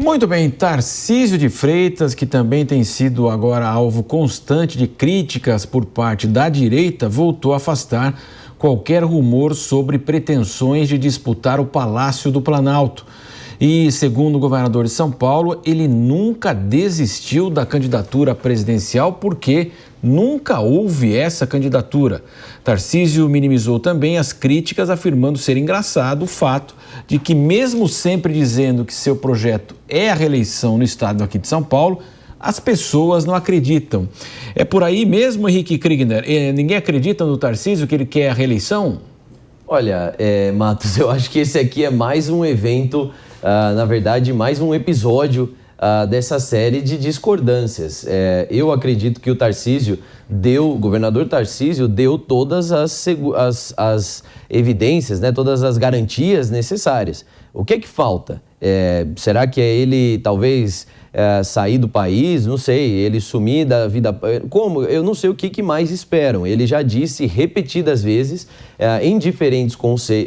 Muito bem, Tarcísio de Freitas, que também tem sido agora alvo constante de críticas por parte da direita, voltou a afastar qualquer rumor sobre pretensões de disputar o Palácio do Planalto. E, segundo o governador de São Paulo, ele nunca desistiu da candidatura presidencial porque nunca houve essa candidatura. Tarcísio minimizou também as críticas, afirmando ser engraçado o fato de que, mesmo sempre dizendo que seu projeto é a reeleição no estado aqui de São Paulo, as pessoas não acreditam. É por aí mesmo, Henrique Kriegner? Ninguém acredita no Tarcísio que ele quer a reeleição? Olha, Matos, eu acho que esse aqui é mais um evento, na verdade, mais um episódio dessa série de discordâncias. Eu acredito que o governador Tarcísio deu todas as evidências, né, todas as garantias necessárias. O que é que falta? Será que é ele, talvez, sair do país? Não sei, ele sumir da vida... Como? Eu não sei o que mais esperam. Ele já disse repetidas vezes, em diferentes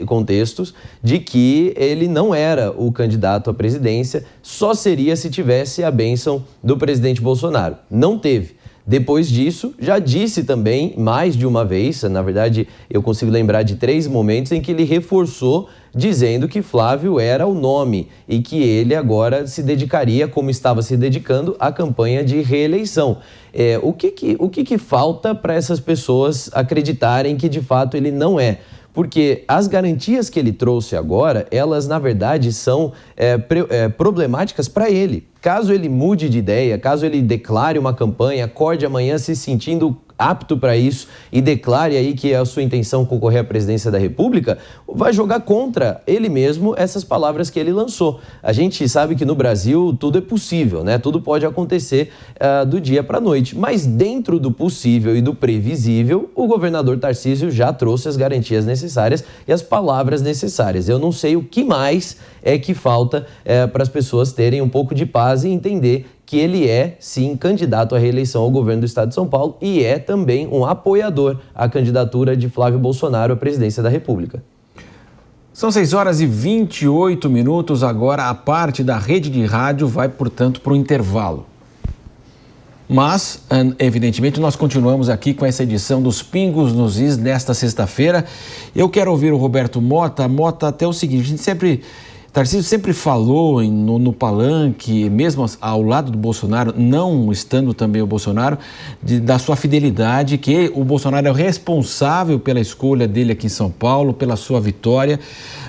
contextos, de que ele não era o candidato à presidência, só seria se tivesse a bênção do presidente Bolsonaro. Não teve. Depois disso, já disse também, mais de uma vez, na verdade, eu consigo lembrar de 3 momentos em que ele reforçou, dizendo que Flávio era o nome e que ele agora se dedicaria, como estava se dedicando, à campanha de reeleição. O que falta para essas pessoas acreditarem que, de fato, ele não é? Porque as garantias que ele trouxe agora, elas, na verdade, são problemáticas para ele. Caso ele mude de ideia, caso ele declare uma campanha, acorde amanhã se sentindo apto para isso e declare aí que é a sua intenção concorrer à presidência da República, vai jogar contra ele mesmo essas palavras que ele lançou. A gente sabe que no Brasil tudo é possível, né? Tudo pode acontecer do dia para a noite, mas dentro do possível e do previsível, o governador Tarcísio já trouxe as garantias necessárias e as palavras necessárias. Eu não sei o que mais é que falta para as pessoas terem um pouco de paz e entender que ele é, sim, candidato à reeleição ao governo do estado de São Paulo e é também um apoiador à candidatura de Flávio Bolsonaro à presidência da República. São 6h28, agora a parte da rede de rádio vai, portanto, para o intervalo. Mas, evidentemente, nós continuamos aqui com essa edição dos Pingos nos Is nesta sexta-feira. Eu quero ouvir o Roberto Mota. Mota, até o seguinte, Tarcísio sempre falou no palanque, mesmo ao lado do Bolsonaro, não estando também o Bolsonaro, da sua fidelidade, que o Bolsonaro é o responsável pela escolha dele aqui em São Paulo, pela sua vitória.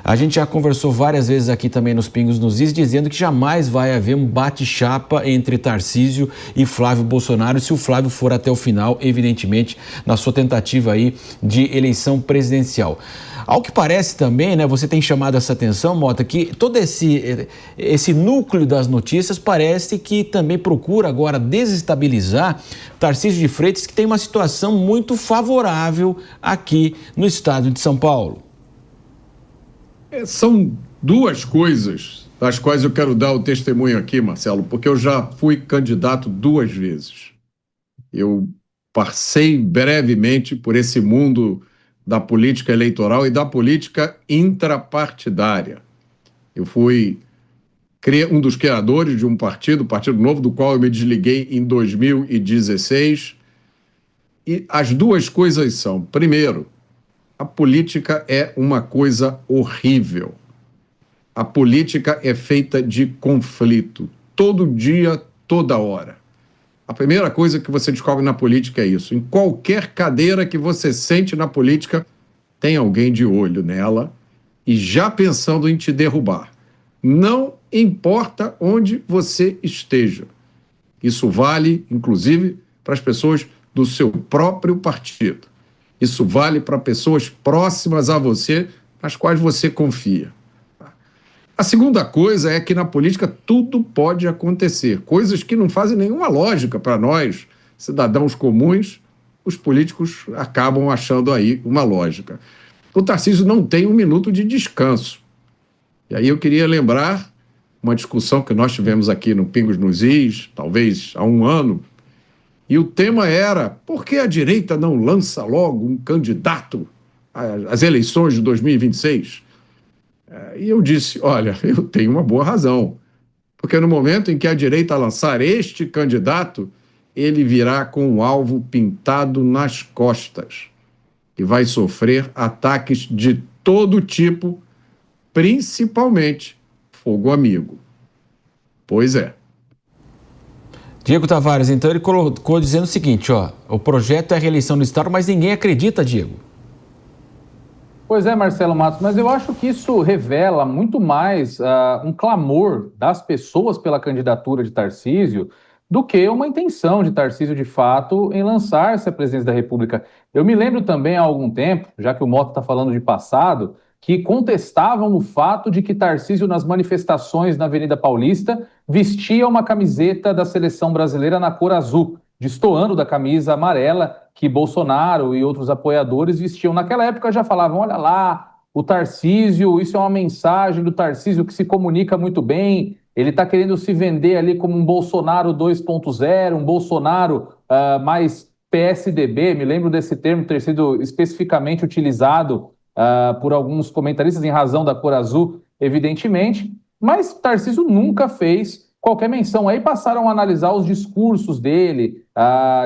A gente já conversou várias vezes aqui também nos Pingos nos Is, dizendo que jamais vai haver um bate-chapa entre Tarcísio e Flávio Bolsonaro, se o Flávio for até o final, evidentemente, na sua tentativa aí de eleição presidencial. Ao que parece também, né, você tem chamado essa atenção, Mota, que todo esse núcleo das notícias parece que também procura agora desestabilizar Tarcísio de Freitas, que tem uma situação muito favorável aqui no estado de São Paulo. São 2 coisas das quais eu quero dar o testemunho aqui, Marcelo, porque eu já fui candidato 2 vezes. Eu passei brevemente por esse mundo da política eleitoral e da política intrapartidária. Eu fui um dos criadores de um partido, o Partido Novo, do qual eu me desliguei em 2016. E as 2 coisas são, primeiro, a política é uma coisa horrível. A política é feita de conflito, todo dia, toda hora. A primeira coisa que você descobre na política é isso. Em qualquer cadeira que você sente na política, tem alguém de olho nela e já pensando em te derrubar. Não importa onde você esteja. Isso vale, inclusive, para as pessoas do seu próprio partido. Isso vale para pessoas próximas a você, nas quais você confia. A segunda coisa é que na política tudo pode acontecer. Coisas que não fazem nenhuma lógica para nós, cidadãos comuns, os políticos acabam achando aí uma lógica. O Tarcísio não tem 1 minuto de descanso. E aí eu queria lembrar uma discussão que nós tivemos aqui no Pingos nos Is, talvez há 1 ano, e o tema era: por que a direita não lança logo um candidato às eleições de 2026? E eu disse: olha, eu tenho uma boa razão. Porque no momento em que a direita lançar este candidato, ele virá com o alvo pintado nas costas e vai sofrer ataques de todo tipo, principalmente fogo amigo. Pois é. Diego Tavares, então ele colocou dizendo o seguinte, ó, o projeto é a reeleição do Estado, mas ninguém acredita, Diego. Pois é, Marcelo Matos, mas eu acho que isso revela muito mais um clamor das pessoas pela candidatura de Tarcísio do que uma intenção de Tarcísio, de fato, em lançar-se à presidência da República. Eu me lembro também há algum tempo, já que o Mota está falando de passado, que contestavam o fato de que Tarcísio, nas manifestações na Avenida Paulista, vestia uma camiseta da seleção brasileira na cor azul, destoando da camisa amarela que Bolsonaro e outros apoiadores vestiam. Naquela época já falavam, olha lá, o Tarcísio, isso é uma mensagem do Tarcísio que se comunica muito bem, ele está querendo se vender ali como um Bolsonaro 2.0, um Bolsonaro mais PSDB, me lembro desse termo ter sido especificamente utilizado por alguns comentaristas em razão da cor azul, evidentemente, mas Tarcísio nunca fez qualquer menção. Aí passaram a analisar os discursos dele,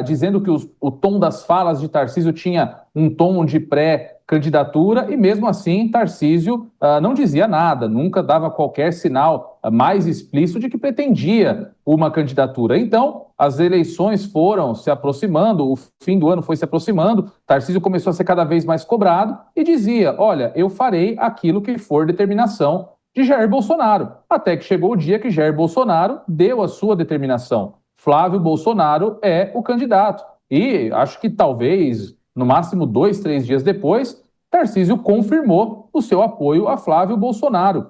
dizendo que o tom das falas de Tarcísio tinha um tom de pré-candidatura, e mesmo assim Tarcísio não dizia nada, nunca dava qualquer sinal mais explícito de que pretendia uma candidatura. Então, as eleições foram se aproximando, o fim do ano foi se aproximando, Tarcísio começou a ser cada vez mais cobrado e dizia, olha, eu farei aquilo que for determinação de Jair Bolsonaro, até que chegou o dia que Jair Bolsonaro deu a sua determinação. Flávio Bolsonaro é o candidato. E acho que talvez, no máximo 2, 3 dias depois, Tarcísio confirmou o seu apoio a Flávio Bolsonaro.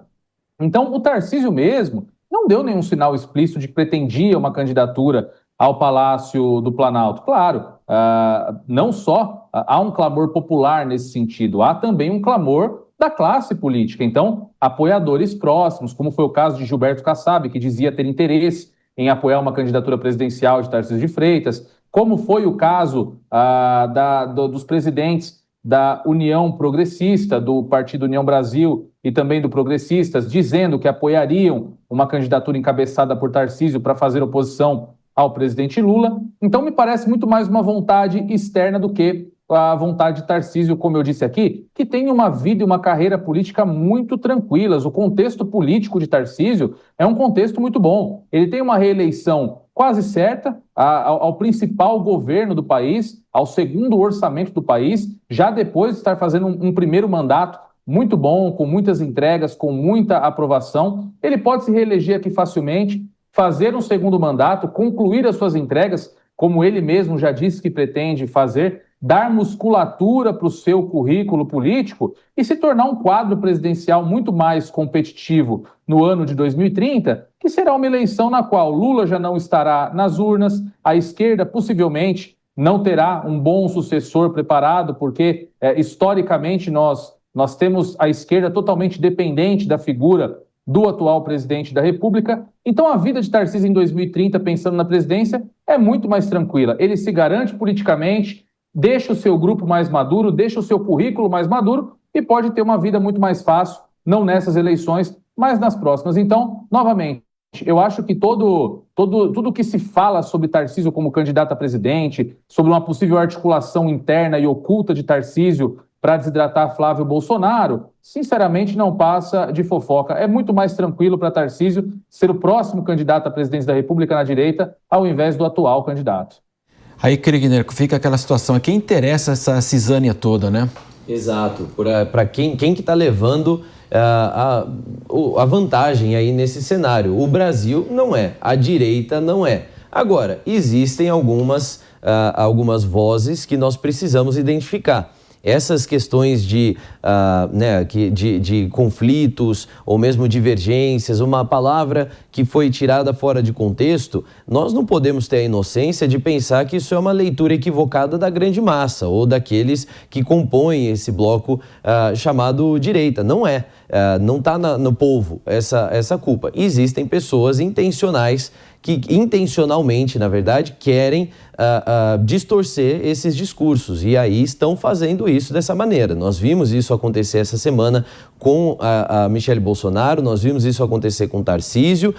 Então, o Tarcísio mesmo não deu nenhum sinal explícito de que pretendia uma candidatura ao Palácio do Planalto. Claro, não só há um clamor popular nesse sentido, há também um clamor da classe política. Então, apoiadores próximos, como foi o caso de Gilberto Kassab, que dizia ter interesse em apoiar uma candidatura presidencial de Tarcísio de Freitas, como foi o caso dos presidentes da União Progressista, do Partido União Brasil e também do Progressistas, dizendo que apoiariam uma candidatura encabeçada por Tarcísio para fazer oposição ao presidente Lula. Então, me parece muito mais uma vontade externa do que a vontade de Tarcísio, como eu disse aqui, que tem uma vida e uma carreira política muito tranquilas. O contexto político de Tarcísio é um contexto muito bom. Ele tem uma reeleição quase certa ao principal governo do país, ao segundo orçamento do país, já depois de estar fazendo um primeiro mandato muito bom, com muitas entregas, com muita aprovação. Ele pode se reeleger aqui facilmente, fazer um segundo mandato, concluir as suas entregas, como ele mesmo já disse que pretende fazer, dar musculatura para o seu currículo político e se tornar um quadro presidencial muito mais competitivo no ano de 2030, que será uma eleição na qual Lula já não estará nas urnas, a esquerda possivelmente não terá um bom sucessor preparado, porque historicamente nós temos a esquerda totalmente dependente da figura do atual presidente da República. Então a vida de Tarcísio em 2030, pensando na presidência, é muito mais tranquila. Ele se garante politicamente, deixa o seu grupo mais maduro, deixa o seu currículo mais maduro e pode ter uma vida muito mais fácil, não nessas eleições, mas nas próximas. Então, novamente, eu acho que tudo que se fala sobre Tarcísio como candidato a presidente, sobre uma possível articulação interna e oculta de Tarcísio para desidratar Flávio Bolsonaro, sinceramente não passa de fofoca. É muito mais tranquilo para Tarcísio ser o próximo candidato à presidência da República na direita, ao invés do atual candidato. Aí, Kriegner, fica aquela situação, a quem interessa essa cisânia toda, né? Exato, para quem que está levando a vantagem aí nesse cenário. O Brasil não é, a direita não é. Agora, existem algumas vozes que nós precisamos identificar. Essas questões de conflitos ou mesmo divergências, uma palavra que foi tirada fora de contexto, nós não podemos ter a inocência de pensar que isso é uma leitura equivocada da grande massa ou daqueles que compõem esse bloco chamado direita. Não é. não está no povo essa culpa. Existem pessoas intencionais que intencionalmente, na verdade, querem distorcer esses discursos e aí estão fazendo isso dessa maneira. Nós vimos isso acontecer essa semana com a Michelle Bolsonaro, nós vimos isso acontecer com Tarcísio,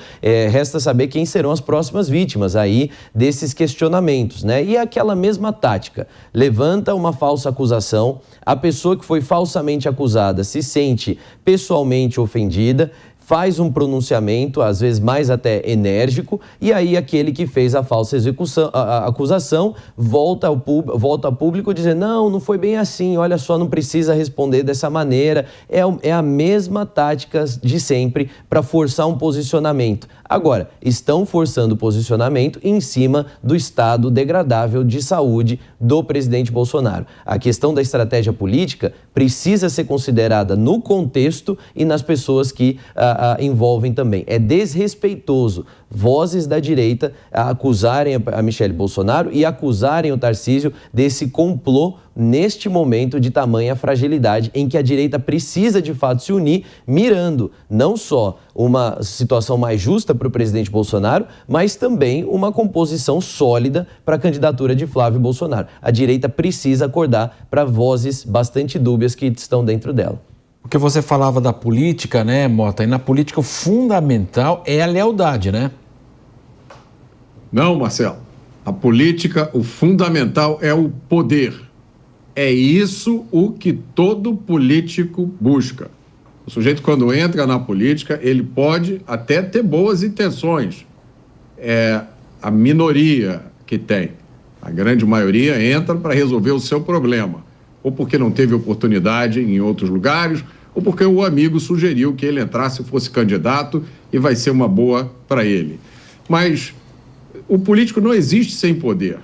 resta saber quem serão as próximas vítimas aí desses questionamentos, né? E aquela mesma tática, levanta uma falsa acusação, a pessoa que foi falsamente acusada se sente pessoalmente ofendida, faz um pronunciamento, às vezes mais até enérgico, e aí aquele que fez a falsa acusação volta ao público dizendo, não foi bem assim, olha só, não precisa responder dessa maneira. É a mesma tática de sempre para forçar um posicionamento. Agora, estão forçando o posicionamento em cima do estado degradável de saúde do presidente Bolsonaro. A questão da estratégia política precisa ser considerada no contexto e nas pessoas que envolvem também. É desrespeitoso vozes da direita acusarem a Michelle Bolsonaro e acusarem o Tarcísio desse complô neste momento de tamanha fragilidade em que a direita precisa de fato se unir, mirando não só uma situação mais justa para o presidente Bolsonaro, mas também uma composição sólida para a candidatura de Flávio Bolsonaro. A direita precisa acordar para vozes bastante dúbias que estão dentro dela. Porque você falava da política, né, Mota? E na política o fundamental é a lealdade, né? Não, Marcelo. A política, o fundamental é o poder. É isso o que todo político busca. O sujeito, quando entra na política, ele pode até ter boas intenções. É a minoria que tem. A grande maioria entra para resolver o seu problema. Ou porque não teve oportunidade em outros lugares, ou porque o amigo sugeriu que ele entrasse, fosse candidato e vai ser uma boa para ele. Mas o político não existe sem poder.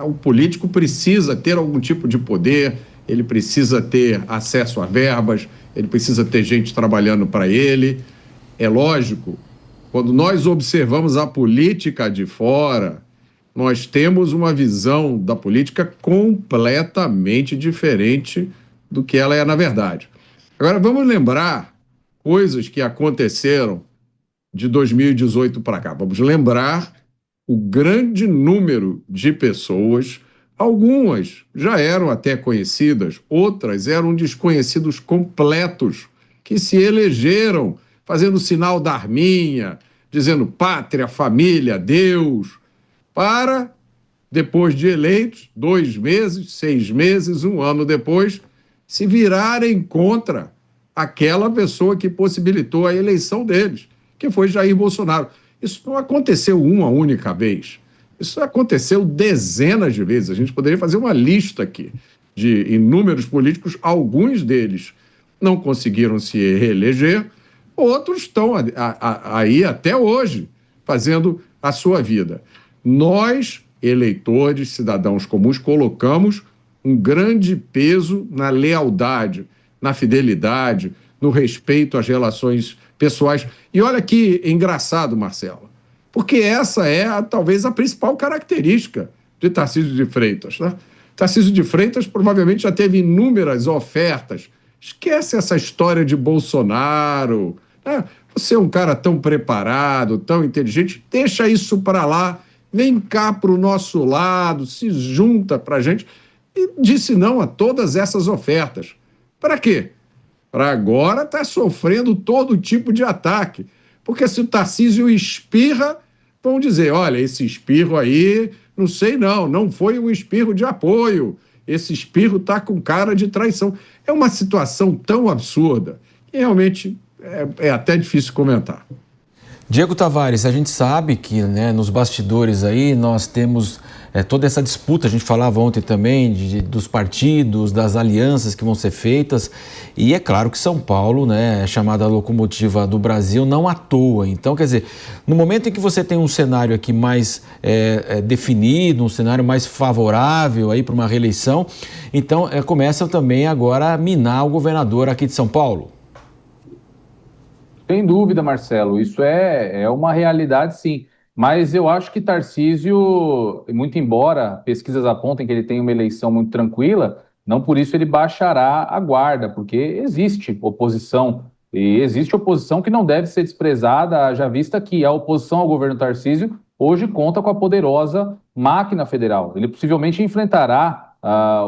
O político precisa ter algum tipo de poder, ele precisa ter acesso a verbas, ele precisa ter gente trabalhando para ele. É lógico, quando nós observamos a política de fora, nós temos uma visão da política completamente diferente do que ela é na verdade. Agora, vamos lembrar coisas que aconteceram de 2018 para cá. Vamos lembrar o grande número de pessoas, algumas já eram até conhecidas, outras eram desconhecidos completos, que se elegeram fazendo o sinal da arminha, dizendo pátria, família, Deus, para, depois de eleitos, 2 meses, 6 meses, 1 ano depois, se virarem contra aquela pessoa que possibilitou a eleição deles, que foi Jair Bolsonaro. Isso não aconteceu uma única vez. Isso aconteceu dezenas de vezes. A gente poderia fazer uma lista aqui de inúmeros políticos, alguns deles não conseguiram se reeleger, outros estão aí até hoje fazendo a sua vida. Nós, eleitores, cidadãos comuns, colocamos um grande peso na lealdade, na fidelidade, no respeito às relações pessoais. E olha que engraçado, Marcelo, porque essa é talvez a principal característica de Tarcísio de Freitas, né? Tarcísio de Freitas provavelmente já teve inúmeras ofertas. Esquece essa história de Bolsonaro, né? Você é um cara tão preparado, tão inteligente, deixa isso para lá, vem cá para o nosso lado, se junta para a gente. E disse não a todas essas ofertas. Para quê? Para agora estar sofrendo todo tipo de ataque. Porque se o Tarcísio espirra, vão dizer, olha, esse espirro aí, não sei não foi um espirro de apoio. Esse espirro está com cara de traição. É uma situação tão absurda que realmente é até difícil comentar. Diego Tavares, a gente sabe que, né, nos bastidores aí nós temos toda essa disputa, a gente falava ontem também dos partidos, das alianças que vão ser feitas, e é claro que São Paulo, né, é chamada locomotiva do Brasil não à toa. Então, quer dizer, no momento em que você tem um cenário aqui mais definido, um cenário mais favorável aí para uma reeleição, então começa também agora a minar o governador aqui de São Paulo. Sem dúvida, Marcelo, isso é uma realidade, sim. Mas eu acho que Tarcísio, muito embora pesquisas apontem que ele tem uma eleição muito tranquila, não por isso ele baixará a guarda, porque existe oposição E existe oposição que não deve ser desprezada, haja vista que a oposição ao governo Tarcísio hoje conta com a poderosa máquina federal. Ele possivelmente enfrentará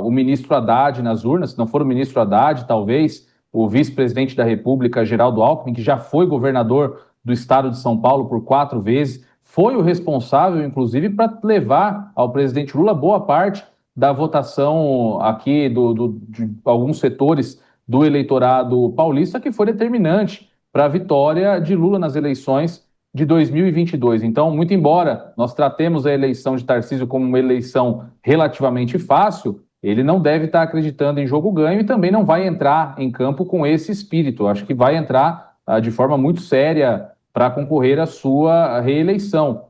o ministro Haddad nas urnas, se não for o ministro Haddad, talvez o vice-presidente da República, Geraldo Alckmin, que já foi governador do estado de São Paulo por 4 vezes, foi o responsável, inclusive, para levar ao presidente Lula boa parte da votação aqui de alguns setores do eleitorado paulista, que foi determinante para a vitória de Lula nas eleições de 2022. Então, muito embora nós tratemos a eleição de Tarcísio como uma eleição relativamente fácil, ele não deve estar acreditando em jogo ganho e também não vai entrar em campo com esse espírito. Acho que vai entrar de forma muito séria para concorrer à sua reeleição.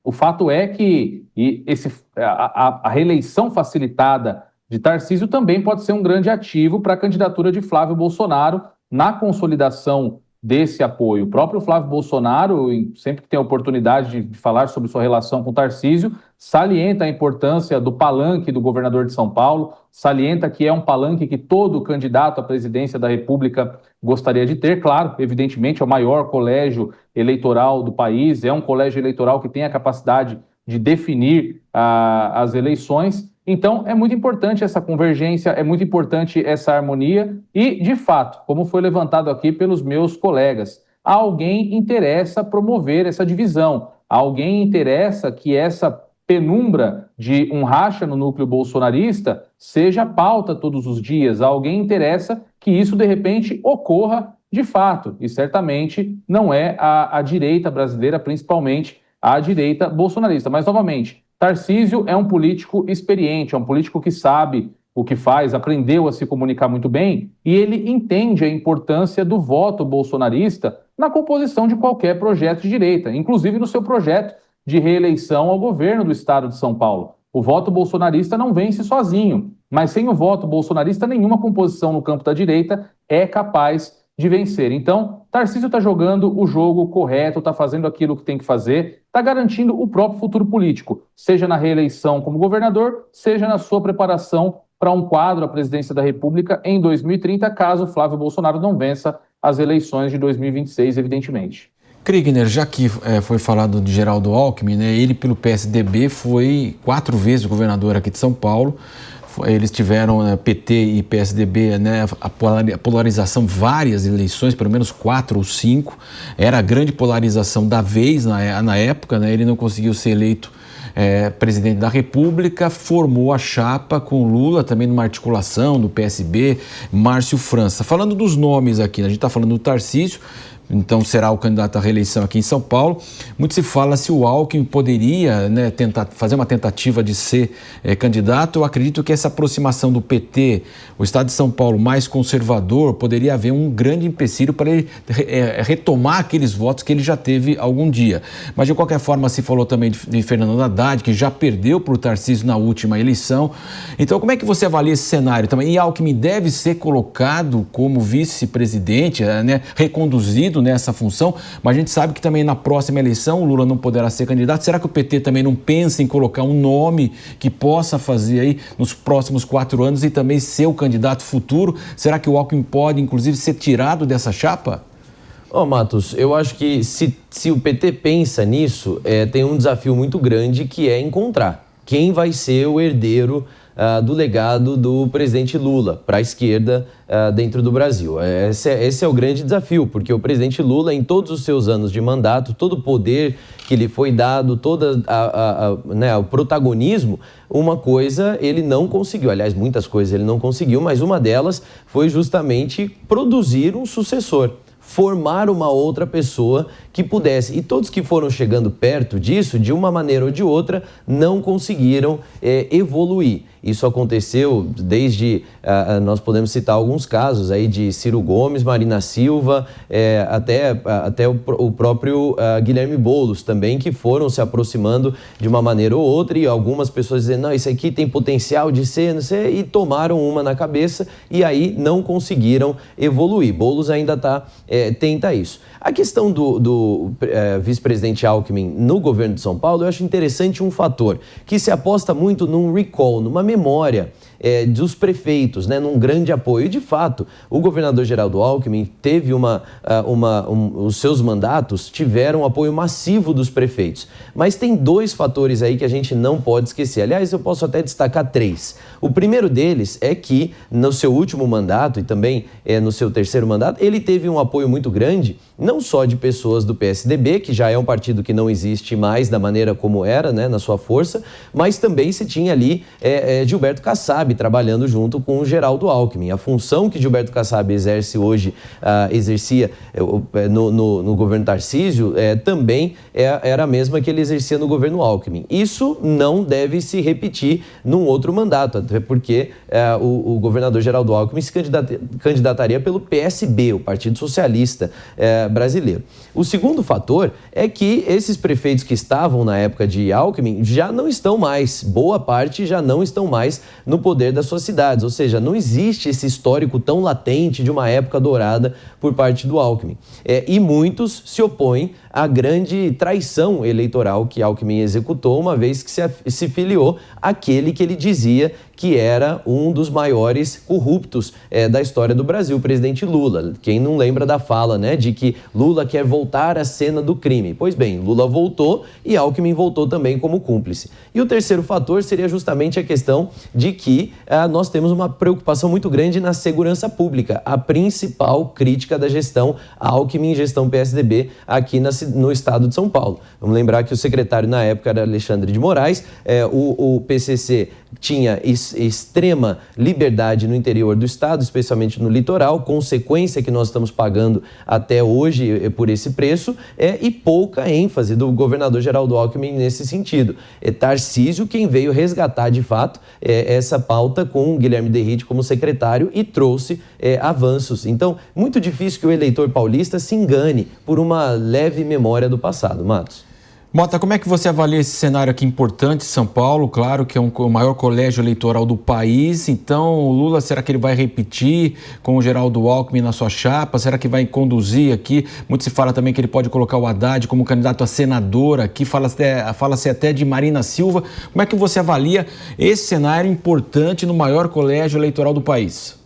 O fato é que a reeleição facilitada de Tarcísio também pode ser um grande ativo para a candidatura de Flávio Bolsonaro na consolidação desse apoio. O próprio Flávio Bolsonaro, sempre que tem a oportunidade de falar sobre sua relação com Tarcísio, salienta a importância do palanque do governador de São Paulo, salienta que é um palanque que todo candidato à presidência da República gostaria de ter. Claro, evidentemente, é o maior colégio eleitoral do país, é um colégio eleitoral que tem a capacidade de definir as eleições. Então, é muito importante essa convergência, é muito importante essa harmonia e, de fato, como foi levantado aqui pelos meus colegas, a alguém interessa promover essa divisão, a alguém interessa que essa penumbra de um racha no núcleo bolsonarista seja pauta todos os dias, a alguém interessa que isso, de repente, ocorra de fato, e certamente não é a direita brasileira, principalmente a direita bolsonarista. Mas, novamente, Tarcísio é um político experiente, é um político que sabe o que faz, aprendeu a se comunicar muito bem e ele entende a importância do voto bolsonarista na composição de qualquer projeto de direita, inclusive no seu projeto de reeleição ao governo do estado de São Paulo. O voto bolsonarista não vence sozinho, mas sem o voto bolsonarista, nenhuma composição no campo da direita é capaz de vencer. Então, Tarcísio está jogando o jogo correto, está fazendo aquilo que tem que fazer, está garantindo o próprio futuro político, seja na reeleição como governador, seja na sua preparação para um quadro à presidência da República em 2030, caso Flávio Bolsonaro não vença as eleições de 2026, evidentemente. Kriegner, já que foi falado de Geraldo Alckmin, né, ele pelo PSDB foi 4 vezes governador aqui de São Paulo. Eles tiveram, PT e PSDB, né, a polarização, várias eleições, pelo menos 4 ou 5. Era a grande polarização da vez na época, né, ele não conseguiu ser eleito presidente da República, formou a chapa com Lula, também numa articulação do PSB, Márcio França. Falando dos nomes aqui, a gente está falando do Tarcísio, então será o candidato à reeleição aqui em São Paulo. Muito se fala se o Alckmin poderia, né, tentar fazer uma tentativa de ser candidato. Eu acredito que essa aproximação do PT, o estado de São Paulo mais conservador, poderia haver um grande empecilho para ele retomar aqueles votos que ele já teve algum dia. Mas de qualquer forma se falou também de Fernando Haddad, que já perdeu para o Tarcísio na última eleição. Então como é que você avalia esse cenário também? E Alckmin deve ser colocado como vice-presidente, né, reconduzido nessa função, mas a gente sabe que também na próxima eleição o Lula não poderá ser candidato. Será que o PT também não pensa em colocar um nome que possa fazer aí nos próximos 4 anos e também ser o candidato futuro? Será que o Alckmin pode, inclusive, ser tirado dessa chapa? Matos, eu acho que se o PT pensa nisso, tem um desafio muito grande que é encontrar quem vai ser o herdeiro do legado do presidente Lula para a esquerda dentro do Brasil. Esse é o grande desafio, porque o presidente Lula, em todos os seus anos de mandato, todo o poder que lhe foi dado, todo o protagonismo, uma coisa ele não conseguiu, aliás, muitas coisas ele não conseguiu, mas uma delas foi justamente produzir um sucessor, formar uma outra pessoa que pudesse. E todos que foram chegando perto disso, de uma maneira ou de outra, não conseguiram evoluir. Isso aconteceu desde, nós podemos citar alguns casos aí de Ciro Gomes, Marina Silva, até o próprio Guilherme Boulos também, que foram se aproximando de uma maneira ou outra, e algumas pessoas dizendo, não, isso aqui tem potencial de ser, não sei, e tomaram uma na cabeça e aí não conseguiram evoluir. Boulos ainda tenta isso. A questão do vice-presidente Alckmin no governo de São Paulo, eu acho interessante um fator, que se aposta muito num recall, numa memória dos prefeitos, né, num grande apoio. E, de fato, o governador Geraldo Alckmin teve os seus mandatos tiveram apoio massivo dos prefeitos. Mas tem dois fatores aí que a gente não pode esquecer. Aliás, eu posso até destacar 3. O primeiro deles é que no seu último mandato e também no seu terceiro mandato, ele teve um apoio muito grande, não só de pessoas do PSDB, que já é um partido que não existe mais da maneira como era, né, na sua força, mas também se tinha ali Gilberto Kassab trabalhando junto com o Geraldo Alckmin. A função que Gilberto Kassab exerce hoje, exercia no governo Tarcísio, também era a mesma que ele exercia no governo Alckmin. Isso não deve se repetir num outro mandato, até porque o governador Geraldo Alckmin se candidataria pelo PSB, o Partido Socialista Brasileiro. O segundo fator é que esses prefeitos que estavam na época de Alckmin já não estão mais, boa parte já não estão mais no poder das suas cidades, ou seja, não existe esse histórico tão latente de uma época dourada por parte do Alckmin. E muitos se opõem à grande traição eleitoral que Alckmin executou, uma vez que se filiou àquele que ele dizia que era um dos maiores corruptos da história do Brasil, o presidente Lula. Quem não lembra da fala, né, de que Lula quer voltar à cena do crime? Pois bem, Lula voltou e Alckmin voltou também como cúmplice. E o terceiro fator seria justamente a questão de que nós temos uma preocupação muito grande na segurança pública, a principal crítica da gestão Alckmin, gestão PSDB, aqui no estado de São Paulo. Vamos lembrar que o secretário na época era Alexandre de Moraes, o PCC tinha extrema liberdade no interior do estado, especialmente no litoral, consequência que nós estamos pagando até hoje por esse preço, e pouca ênfase do governador Geraldo Alckmin nesse sentido. Tarcísio quem veio resgatar de fato essa pauta com o Guilherme Derrite como secretário e trouxe avanços. Então, muito difícil que o eleitor paulista se engane por uma leve memória do passado. Matos. Mota, como é que você avalia esse cenário aqui importante, São Paulo? Claro que é o maior colégio eleitoral do país, então o Lula, será que ele vai repetir com o Geraldo Alckmin na sua chapa? Será que vai conduzir aqui? Muito se fala também que ele pode colocar o Haddad como candidato a senador aqui, fala-se até de Marina Silva. Como é que você avalia esse cenário importante no maior colégio eleitoral do país?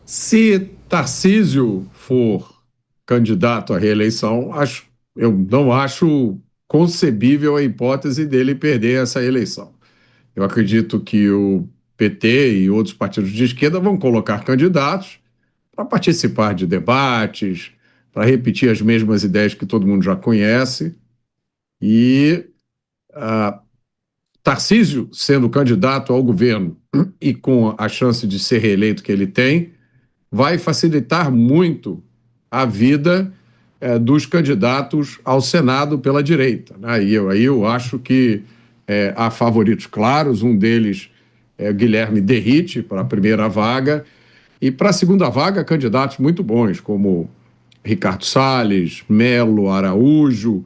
Se Tarcísio for candidato à reeleição, eu não acho concebível a hipótese dele perder essa eleição. Eu acredito que o PT e outros partidos de esquerda vão colocar candidatos para participar de debates, para repetir as mesmas ideias que todo mundo já conhece. E Tarcísio, sendo candidato ao governo e com a chance de ser reeleito que ele tem, vai facilitar muito a vida dos candidatos ao Senado pela direita, né? Aí eu acho que há favoritos claros, um deles é Guilherme Derrite para a primeira vaga, e para a segunda vaga candidatos muito bons, como Ricardo Salles, Melo, Araújo.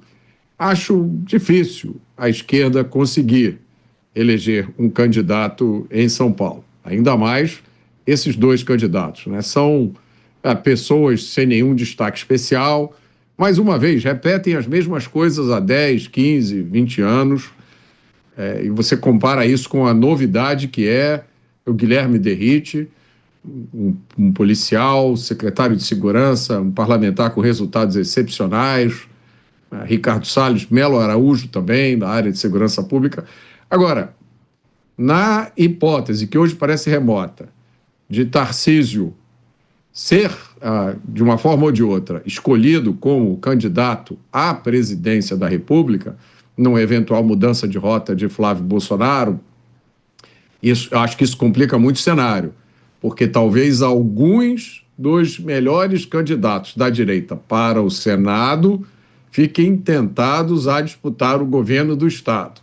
Acho difícil a esquerda conseguir eleger um candidato em São Paulo, ainda mais esses dois candidatos, né? São pessoas sem nenhum destaque especial, mais uma vez, repetem as mesmas coisas há 10, 15, 20 anos, e você compara isso com a novidade que é o Guilherme Derrite, um policial, secretário de segurança, um parlamentar com resultados excepcionais, Ricardo Salles, Melo Araújo também, da área de segurança pública. Agora, na hipótese que hoje parece remota, de Tarcísio ser, de uma forma ou de outra, escolhido como candidato à presidência da República, numa eventual mudança de rota de Flávio Bolsonaro, acho que isso complica muito o cenário, porque talvez alguns dos melhores candidatos da direita para o Senado fiquem tentados a disputar o governo do Estado.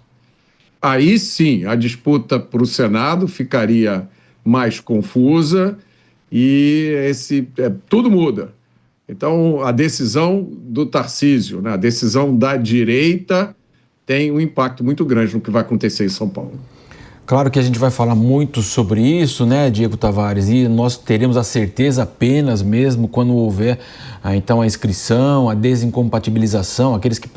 Aí sim, a disputa para o Senado ficaria mais confusa e tudo muda. Então, a decisão do Tarcísio, né, a decisão da direita, tem um impacto muito grande no que vai acontecer em São Paulo. Claro que a gente vai falar muito sobre isso, né, Diego Tavares, e nós teremos a certeza apenas mesmo quando houver então a inscrição, a desincompatibilização. Aqueles que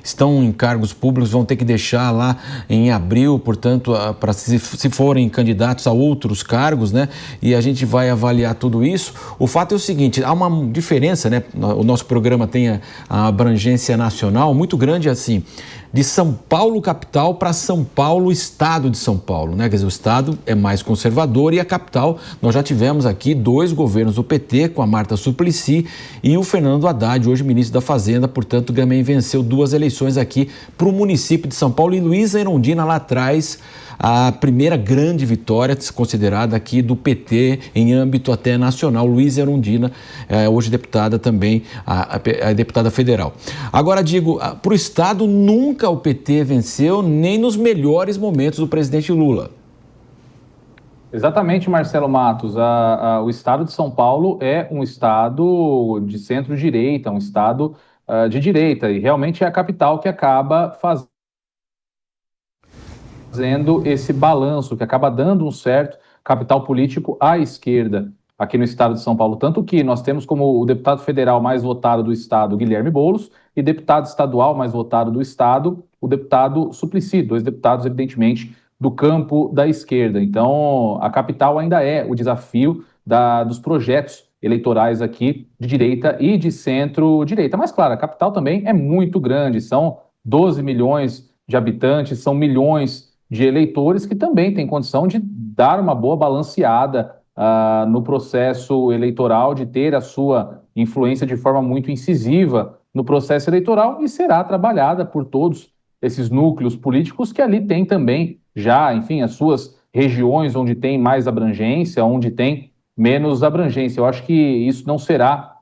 estão em cargos públicos vão ter que deixar lá em abril, portanto, para se forem candidatos a outros cargos, né, e a gente vai avaliar tudo isso. O fato é o seguinte, há uma diferença, né, o nosso programa tem a abrangência nacional muito grande assim, de São Paulo capital para São Paulo estado de São Paulo, né? Quer dizer, o estado é mais conservador e a capital, nós já tivemos aqui 2 governos do PT com a Marta Suplicy e o Fernando Haddad, hoje ministro da Fazenda, portanto também venceu 2 eleições aqui para o município de São Paulo e Luísa Erundina lá atrás, a primeira grande vitória considerada aqui do PT em âmbito até nacional. Luísa Erundina, hoje deputada também, a deputada federal. Agora digo, para o Estado nunca o PT venceu, nem nos melhores momentos do presidente Lula. Exatamente, Marcelo Matos. O estado de São Paulo é um estado de centro-direita, um estado de direita, e realmente é a capital que acaba fazendo esse balanço, que acaba dando um certo capital político à esquerda aqui no estado de São Paulo. Tanto que nós temos como o deputado federal mais votado do estado, Guilherme Boulos, e deputado estadual mais votado do estado, o deputado Suplicy, 2 deputados, evidentemente, do campo da esquerda. Então, a capital ainda é o desafio dos projetos eleitorais aqui de direita e de centro-direita. Mas, claro, a capital também é muito grande, são 12 milhões de habitantes, são milhões de eleitores que também têm condição de dar uma boa balanceada no processo eleitoral, de ter a sua influência de forma muito incisiva no processo eleitoral e será trabalhada por todos esses núcleos políticos que ali têm também já, enfim, as suas regiões onde tem mais abrangência, onde tem menos abrangência. Eu acho que isso não será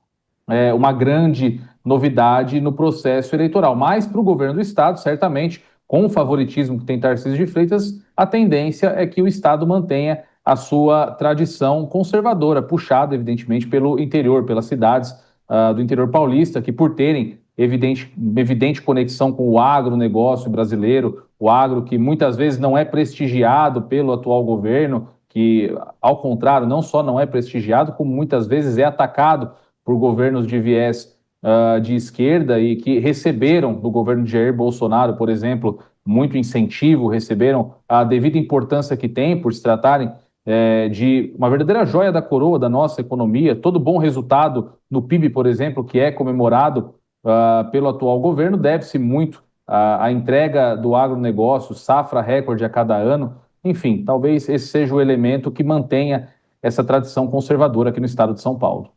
uma grande novidade no processo eleitoral, mas para o governo do Estado, certamente, com o favoritismo que tem Tarcísio de Freitas, a tendência é que o Estado mantenha a sua tradição conservadora, puxada, evidentemente, pelo interior, pelas cidades do interior paulista, que por terem evidente conexão com o agronegócio brasileiro, o agro que muitas vezes não é prestigiado pelo atual governo, que, ao contrário, não só não é prestigiado, como muitas vezes é atacado por governos de viés de esquerda e que receberam do governo de Jair Bolsonaro, por exemplo, muito incentivo, receberam a devida importância que tem por se tratarem de uma verdadeira joia da coroa da nossa economia. Todo bom resultado no PIB, por exemplo, que é comemorado pelo atual governo, deve-se muito à entrega do agronegócio, safra recorde a cada ano. Enfim, talvez esse seja o elemento que mantenha essa tradição conservadora aqui no estado de São Paulo.